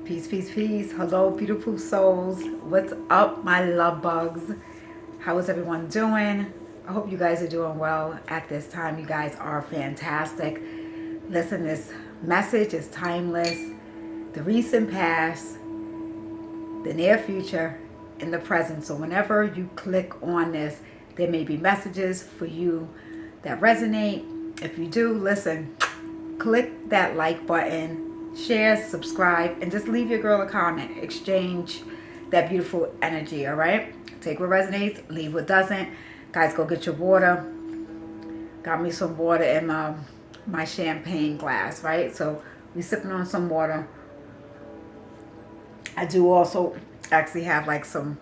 Peace, peace, peace. Hello, beautiful souls. What's up, my love bugs? How is everyone doing? I hope you guys are doing well at this time. You guys are fantastic. Listen, this message is timeless. The recent past, the near future, and the present. So whenever you click on this, there may be messages for you that resonate. If you do, listen, click that like button, share, subscribe, and just leave your girl a comment. Exchange that beautiful energy, all right? Take what resonates, leave what doesn't. Guys, go get your water. Got me some water in my champagne glass, right? So we sipping on some water. I do also actually have like some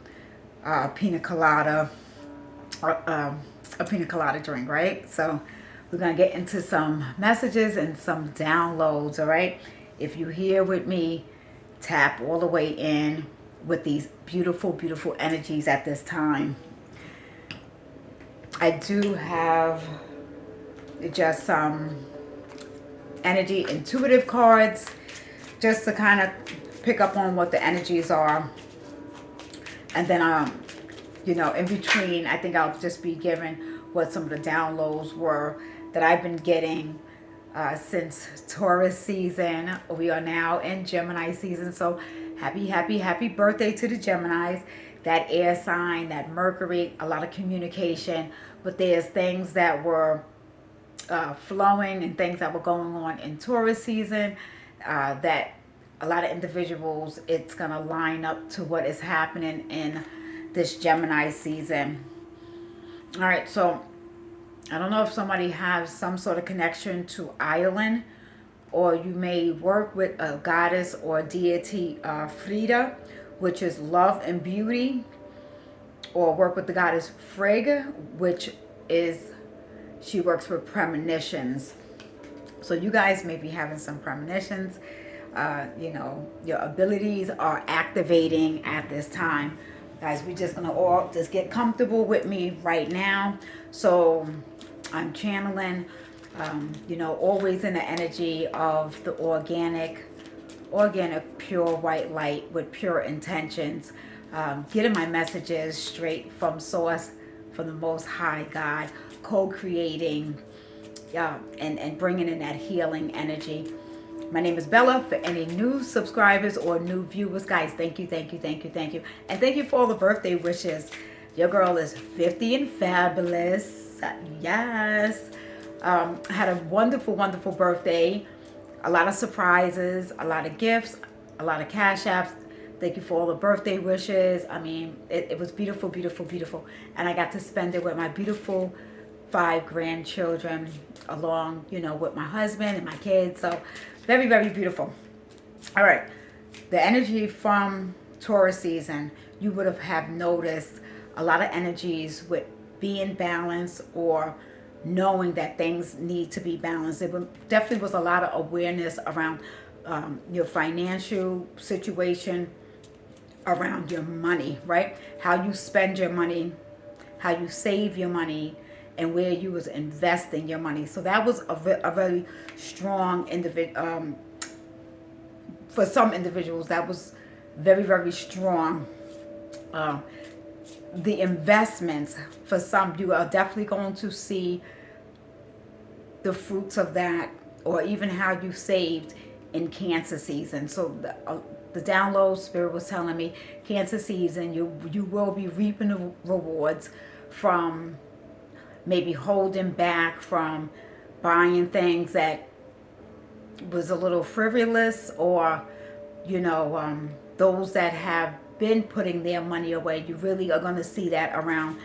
pina colada, a pina colada drink, right? So we're going to get into some messages and some downloads, all right? If you're here with me, tap all the way in with these beautiful, beautiful energies at this time. I do have just some energy intuitive cards just to kind of pick up on what the energies are. And then, in between, I think I'll just be giving what some of the downloads were that I've been getting since Taurus season. We are now in Gemini season. So happy birthday to the Geminis. That air sign, that Mercury, a lot of communication. But there's things that were flowing and things that were going on in Taurus season that a lot of individuals, it's going to line up to what is happening in this Gemini season. All right, so I don't know if somebody has some sort of connection to Ireland, or you may work with a goddess or deity, Frida, which is love and beauty, or work with the goddess Frigga, which is, she works with premonitions. So you guys may be having some premonitions. Your abilities are activating at this time. Guys, we're just going to all just get comfortable with me right now. So I'm channeling, always in the energy of the organic, pure white light with pure intentions. Getting my messages straight from source, from the Most High God, co-creating and bringing in that healing energy. My name is Bella. For any new subscribers or new viewers, guys, thank you. And thank you for all the birthday wishes. Your girl is 50 and fabulous. Yes. Had a wonderful, wonderful birthday. A lot of surprises, a lot of gifts, a lot of cash apps. Thank you for all the birthday wishes. I mean, it was beautiful, beautiful, beautiful. And I got to spend it with my beautiful 5 grandchildren along, with my husband and my kids. So very, very beautiful. All right. The energy from Taurus season, you would have noticed a lot of energies with being balanced or knowing that things need to be balanced. Definitely was a lot of awareness around your financial situation, around your money, right? How you spend your money, how you save your money, and where you was investing your money. So that was a very strong individual. For some individuals, that was very, very strong. The investments, for some, you are definitely going to see the fruits of that, or even how you saved in Cancer season. So the download spirit was telling me, Cancer season, you will be reaping the rewards from maybe holding back from buying things that was a little frivolous, or those that have been putting their money away. You really are going to see that around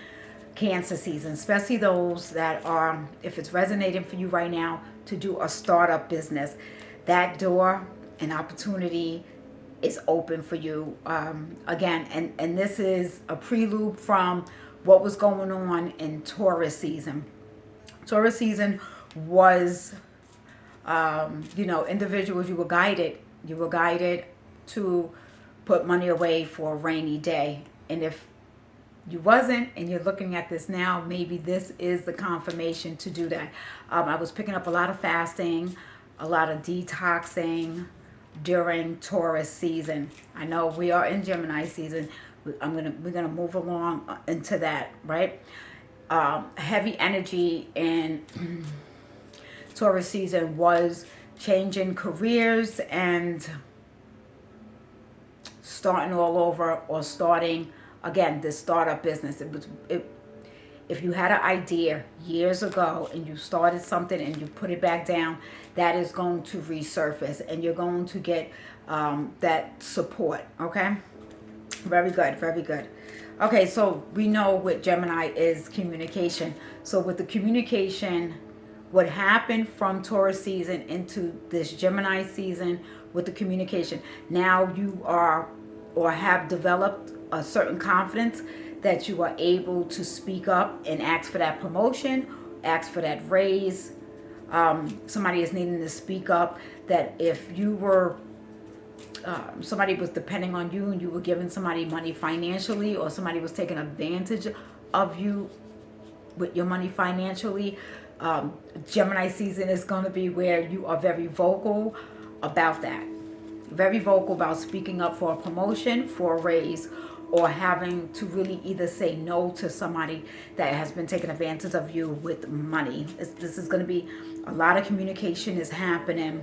Cancer season, especially those that are, if it's resonating for you right now, to do a startup business. That door and opportunity is open for you again, and this is a prelude from what was going on in Taurus season. Taurus season was, individuals, you were guided to put money away for a rainy day. And if you wasn't, and you're looking at this now, maybe this is the confirmation to do that. I was picking up a lot of fasting, a lot of detoxing, during Taurus season. I know we are in Gemini season. We're gonna move along into that, right? Heavy energy in Taurus season was changing careers and starting all over, or starting again this startup business. If you had an idea years ago and you started something and you put it back down, that is going to resurface and you're going to get that support. Okay, very good, very good. Okay, so we know what Gemini is communication. So with the communication, what happened from Taurus season into this Gemini season with the communication, now you are or have developed a certain confidence that you are able to speak up and ask for that promotion, ask for that raise. Somebody is needing to speak up that if you were, somebody was depending on you and you were giving somebody money financially, or somebody was taking advantage of you with your money financially, Gemini season is going to be where you are very vocal about that. Very vocal about speaking up for a promotion, for a raise, or having to really either say no to somebody that has been taking advantage of you with money. This is going to be a lot of communication is happening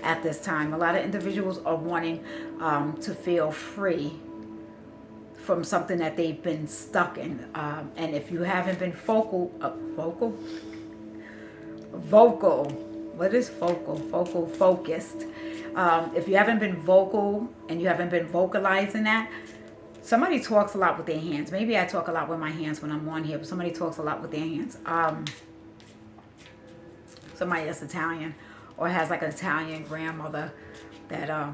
at this time. A lot of individuals are wanting to feel free from something that they've been stuck in. And if you haven't been vocal, what is vocal? Vocal, focused. If you haven't been vocal and you haven't been vocalizing that, somebody talks a lot with their hands. Maybe I talk a lot with my hands when I'm on here, but somebody talks a lot with their hands. Somebody that's Italian or has like an Italian grandmother that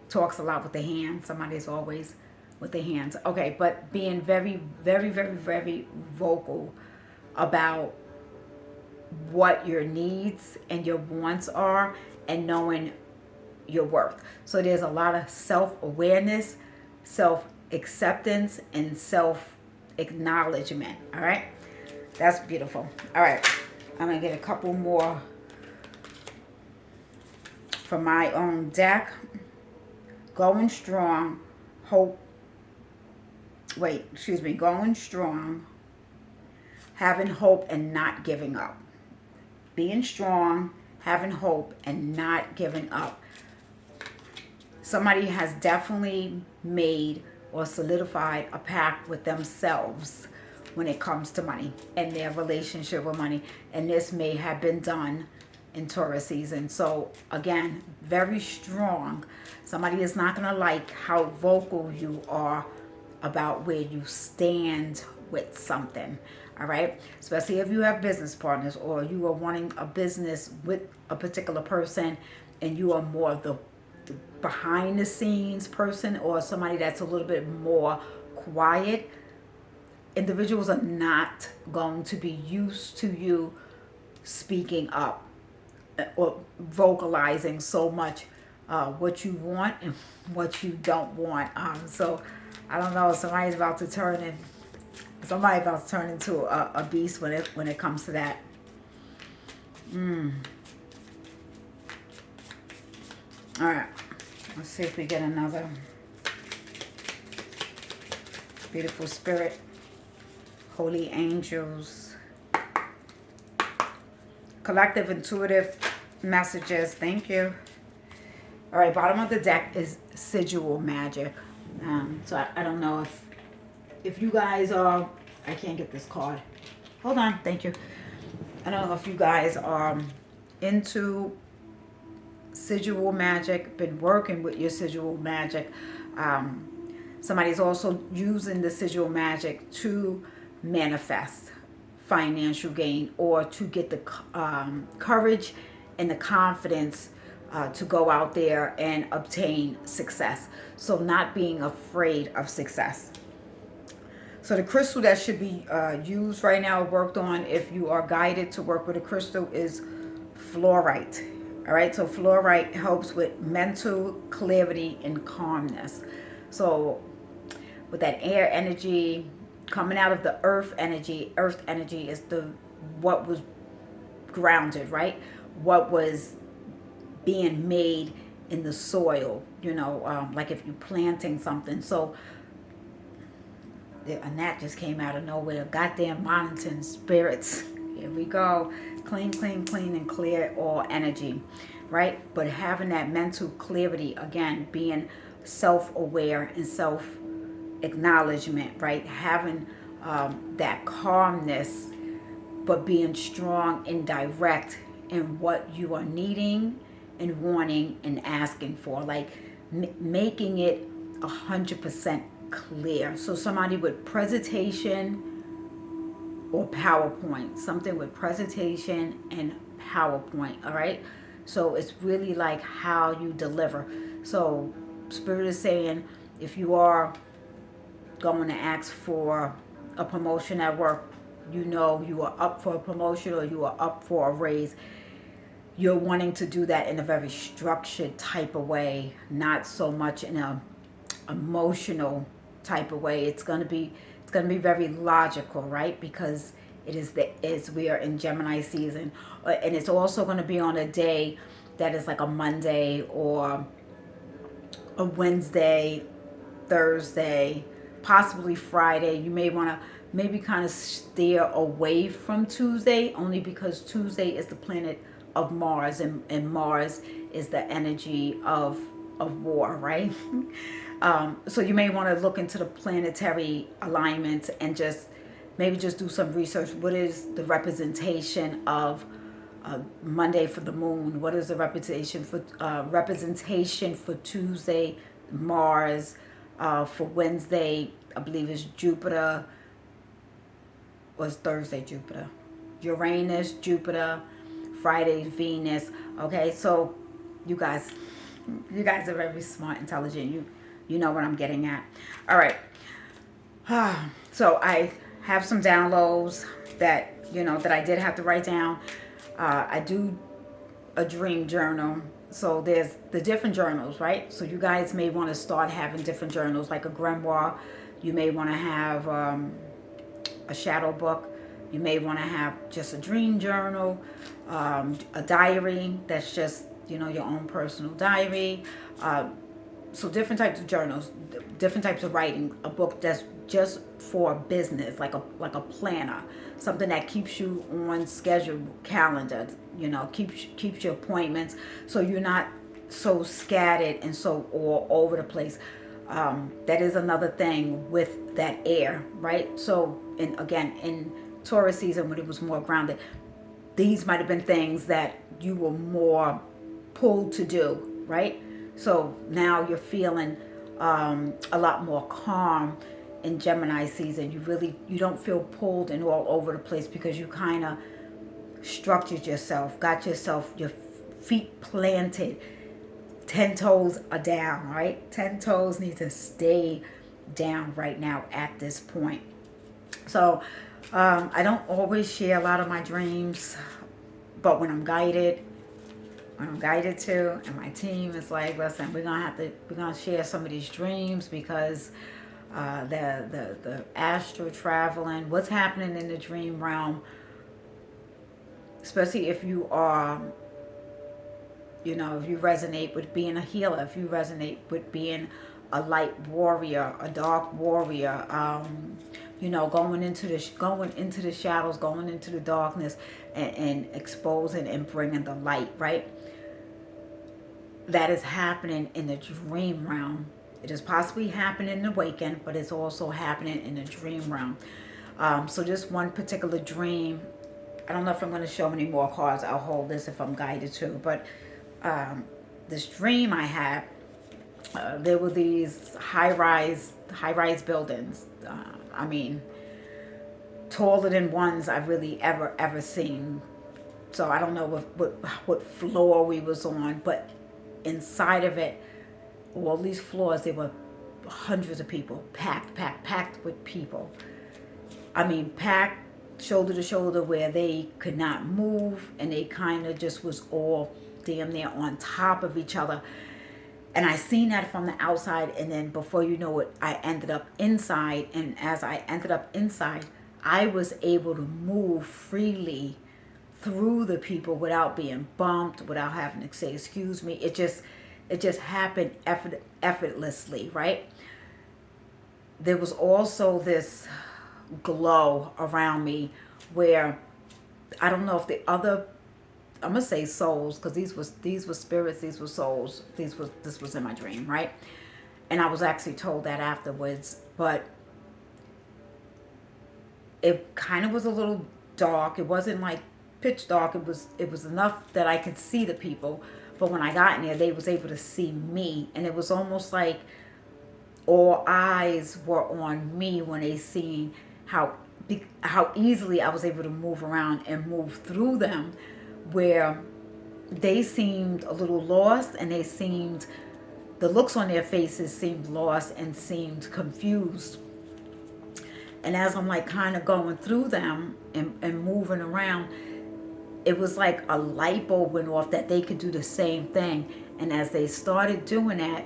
talks a lot with their hands. Somebody's always with their hands. Okay, but being very, very, very, very vocal about what your needs and your wants are and knowing your worth. So there's a lot of self-awareness, self-acceptance, and self-acknowledgement. All right, that's beautiful. All right, I'm gonna get a couple more from my own deck. Going strong, going strong, having hope and not giving up. Being strong, having hope, and not giving up. Somebody has definitely made or solidified a pact with themselves when it comes to money and their relationship with money. And this may have been done in Taurus season. So again, very strong. Somebody is not going to like how vocal you are about where you stand with something. All right, especially if you have business partners or you are wanting a business with a particular person and you are more of the behind the scenes person, or somebody that's a little bit more quiet. Individuals are not going to be used to you speaking up or vocalizing so much what you want and what you don't want. So I don't know, somebody's about to turn into a beast when it comes to that. All right, let's see if we get another beautiful spirit, holy angels, collective intuitive messages. Thank you. All right, bottom of the deck is sigil magic. So I don't know if you guys are, I can't get this card. Hold on, thank you. I don't know if you guys are into sigil magic, been working with your sigil magic. Somebody's also using the sigil magic to manifest financial gain or to get the courage and the confidence to go out there and obtain success. So not being afraid of success. So the crystal that should be used right now, worked on, if you are guided to work with a crystal, is fluorite. All right, so fluorite helps with mental clarity and calmness. So with that air energy coming out of the earth energy is what was grounded, right? What was being made in the soil, like if you're planting something. So, and that just came out of nowhere. Goddamn monitoring spirits. Here we go. Clean, clean, clean, and clear all energy, right? But having that mental clarity, again, being self-aware and self-acknowledgement, right? Having that calmness, but being strong and direct in what you are needing and wanting and asking for. Like making it 100% clear. So somebody with presentation or PowerPoint, something with presentation and PowerPoint, all right? So it's really like how you deliver. So Spirit is saying if you are going to ask for a promotion at work, you are up for a promotion or you are up for a raise, you're wanting to do that in a very structured type of way, not so much in a emotional type of way. It's going to be very logical, right? Because we are in Gemini season, and it's also going to be on a day that is like a Monday or a Wednesday, Thursday, possibly Friday. You may want to maybe kind of steer away from Tuesday, only because Tuesday is the planet of Mars, and Mars is the energy of war, right? So you may want to look into the planetary alignment and maybe just do some research. What is the representation of Monday for the moon? What is the representation for Tuesday, Mars? For Wednesday, I believe is Jupiter. Was Thursday Jupiter? Uranus, Jupiter. Friday, Venus. Okay, so you guys are very smart, intelligent. You know what I'm getting at. All right. So I have some downloads that I did have to write down. I do a dream journal. So there's the different journals, right? So you guys may want to start having different journals, like a grimoire. You may want to have a shadow book. You may want to have just a dream journal, a diary that's just your own personal diary. So different types of journals, different types of writing. A book that's just for business, like a planner, something that keeps you on schedule, calendar. Keeps your appointments, so you're not so scattered and so all over the place. That is another thing with that air, right? So, in Taurus season, when it was more grounded, these might have been things that you were more pulled to do, right? So now you're feeling a lot more calm in Gemini season. You don't feel pulled and all over the place because you kind of structured yourself, got your feet planted. 10 toes are down, right? 10 toes need to stay down right now at this point. So I don't always share a lot of my dreams, but when I'm guided to, and my team is like, listen, we're gonna share some of these dreams because the astral traveling, what's happening in the dream realm, especially if you are, if you resonate with being a healer, if you resonate with being a light warrior, a dark warrior, going into the shadows, going into the darkness, and exposing and bringing the light, right? That is happening in the dream realm. It is possibly happening in the waking, but it's also happening in the dream realm. So this one particular dream, I don't know if I'm going to show any more cards. I'll hold this if I'm guided to. But this dream I had, there were these high-rise buildings. I mean, taller than ones I've really ever seen. So I don't know what floor we was on, but inside of it, all these floors, there were hundreds of people, packed with people. I mean, packed shoulder to shoulder, where they could not move, and they kind of just was all damn near on top of each other. And I seen that from the outside, and then before you know it, I ended up inside. And as I ended up inside, I was able to move freely through the people without being bumped, without having to say excuse me. it just happened effortlessly, right? There was also this glow around me where I don't know if the other, I'm gonna say souls, because these were spirits, these were souls, this was in my dream, right? And I was actually told that afterwards, but it kind of was a little dark. It wasn't like pitch dark. It was enough that I could see the people, but when I got in there, they was able to see me, and it was almost like all eyes were on me when they seen how easily I was able to move around and move through them, where they seemed a little lost, and the looks on their faces seemed lost and seemed confused. And as I'm like kind of going through them and moving around, it was like a light bulb went off that they could do the same thing. And as they started doing that,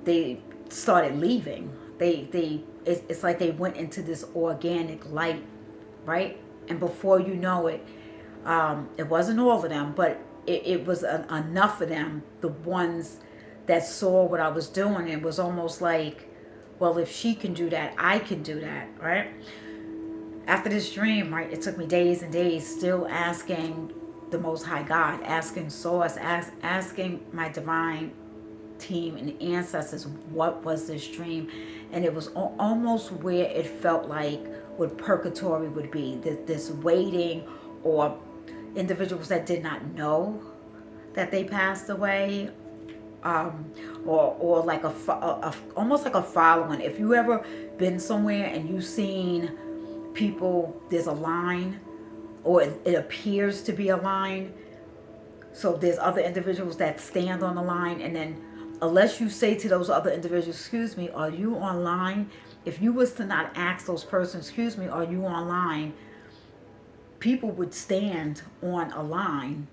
they started leaving. It's like they went into this organic light, right? And before you know it, it wasn't all of them, but it was enough of them, the ones that saw what I was doing. It was almost like, well, if she can do that, I can do that, right? After this dream, right, it took me days and days still asking the Most High God, asking Source, asking my divine team and ancestors, what was this dream? And it was almost where it felt like what purgatory would be, this waiting, or individuals that did not know that they passed away, or like almost like a following. If you ever been somewhere and you seen people, there's a line, or it appears to be a line. So there's other individuals that stand on the line, and then unless you say to those other individuals, excuse me, are you online? If you was to not ask those persons, excuse me, are you online? People would stand on a line,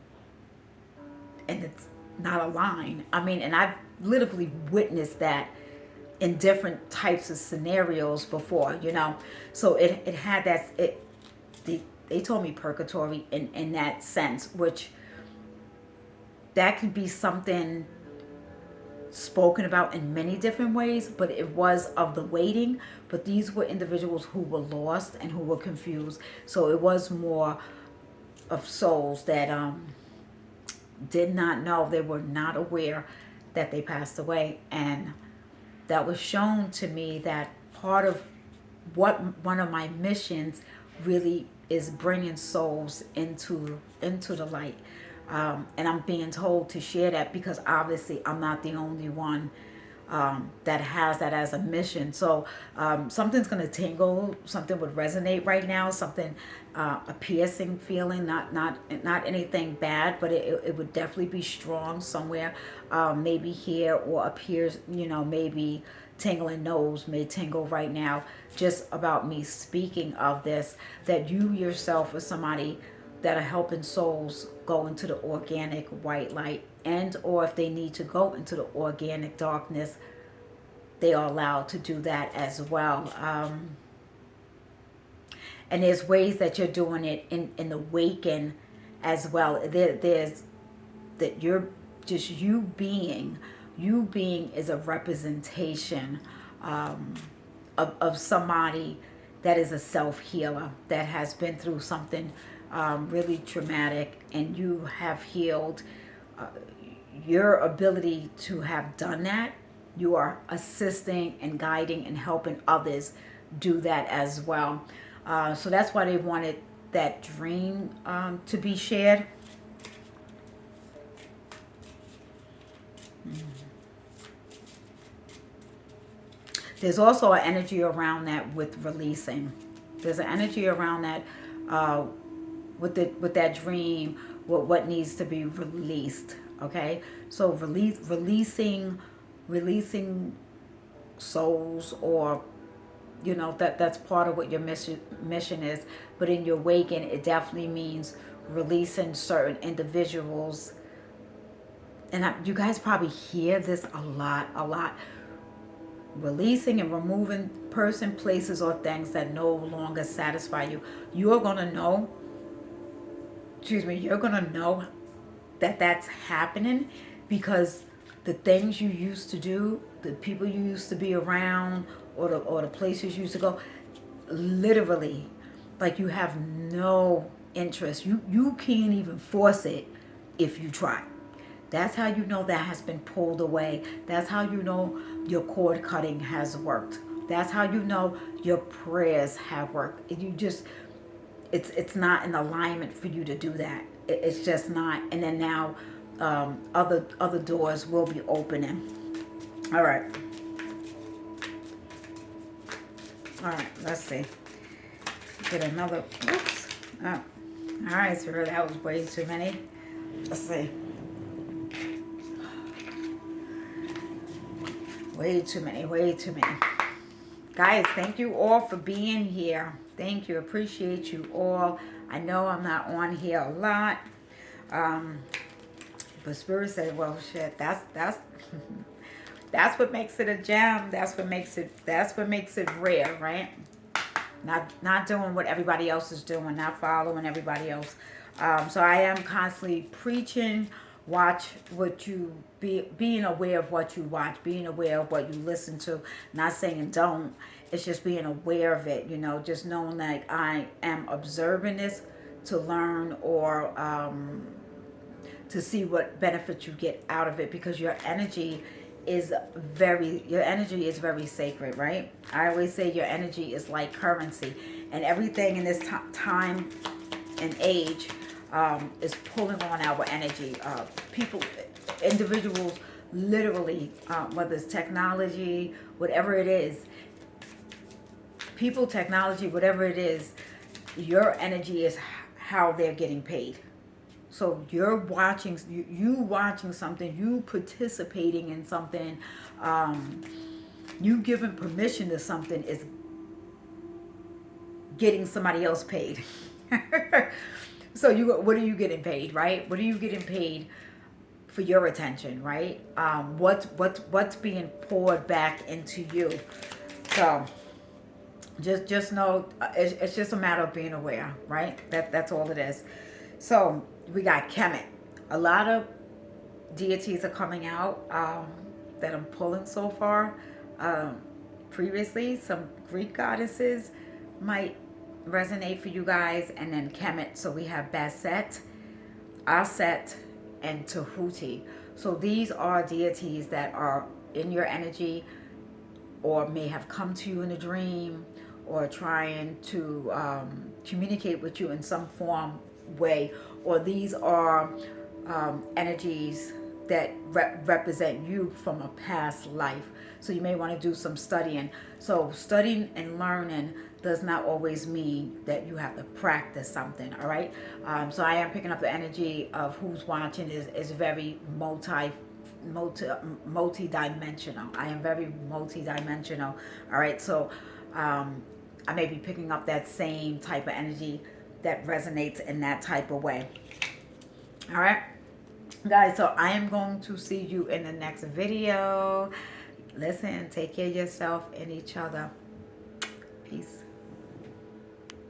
and it's not a line. I mean, and I've literally witnessed that in different types of scenarios before, So it had that, they told me purgatory in that sense, which that could be something spoken about in many different ways, but it was of the waiting. But these were individuals who were lost and who were confused. So it was more of souls that did not know, they were not aware that they passed away. And that was shown to me that part of what one of my missions really is bringing souls into the light. And I'm being told to share that because obviously I'm not the only one that has that as a mission. So something's going to tingle, something would resonate right now, something, a piercing feeling, not anything bad, but it would definitely be strong somewhere, maybe here or up here, maybe tingling nose may tingle right now, just about me speaking of this, that you yourself are somebody that are helping souls go into the organic white light, and or if they need to go into the organic darkness, they are allowed to do that as well. And there's ways that you're doing it in the waking as well. There's that you're just you being is a representation of somebody that is a self-healer, that has been through something really traumatic, and you have healed. Your ability to have done that, you are assisting and guiding and helping others do that as well. So that's why they wanted that dream to be shared. There's also an energy around that with releasing. There's an energy around that with that dream, what needs to be released. Okay, so releasing souls, or that's part of what your mission is. But in your waking, it definitely means releasing certain individuals. And you guys probably hear this a lot. Releasing and removing person, places, or things that no longer satisfy you. You're gonna know. You're gonna know that that's happening because the things you used to do, the people you used to be around, or the places you used to go, literally, like you have no interest. You can't even force it if you try. That's how you know that has been pulled away. That's how you know your cord cutting has worked. That's how you know your prayers have worked. You just, it's not in alignment for you to do that. It's just not. And then now, other doors will be opening. All right. All right. Let's see. Get another. Oops. Oh. All right, so that was way too many. Let's see. Way too many. Way too many. Guys, thank you all for being here. Thank you. Appreciate you all. I know I'm not on here a lot. But Spirit said, well, shit, that's that's what makes it a gem. That's what makes it rare, right? Not doing what everybody else is doing, not following everybody else. So I am constantly preaching. Watch what you being aware of what you watch, being aware of what you listen to. Not saying don't. It's just being aware of it. Just knowing that I am observing this to learn, or to see what benefits you get out of it, because your energy is very sacred, right? I always say your energy is like currency, and everything in this time and age is pulling on our energy. People, individuals, literally, whether it's technology, whatever it is, people, technology, whatever it is, your energy is how they're getting paid. So you're watching, you watching something, you participating in something, you giving permission to something is getting somebody else paid. So what are you getting paid, right? What are you getting paid for your attention, right? What's being poured back into you? So just know, it's just a matter of being aware, right? That's all it is. So we got Kemet. A lot of deities are coming out that I'm pulling so far. Previously, some Greek goddesses might resonate for you guys, and then Kemet. So we have Bastet, Aset, and Tahuti. So these are deities that are in your energy, or may have come to you in a dream, or trying to communicate with you in some form, way, or these are energies that represent you from a past life. So you may want to do some studying. So studying and learning does not always mean that you have to practice something. All right. So I am picking up the energy of who's watching is very multi-dimensional. I am very multi-dimensional. All right. So I may be picking up that same type of energy that resonates in that type of way. All right, guys, so I am going to see you in the next video. Listen, take care of yourself and each other. Peace.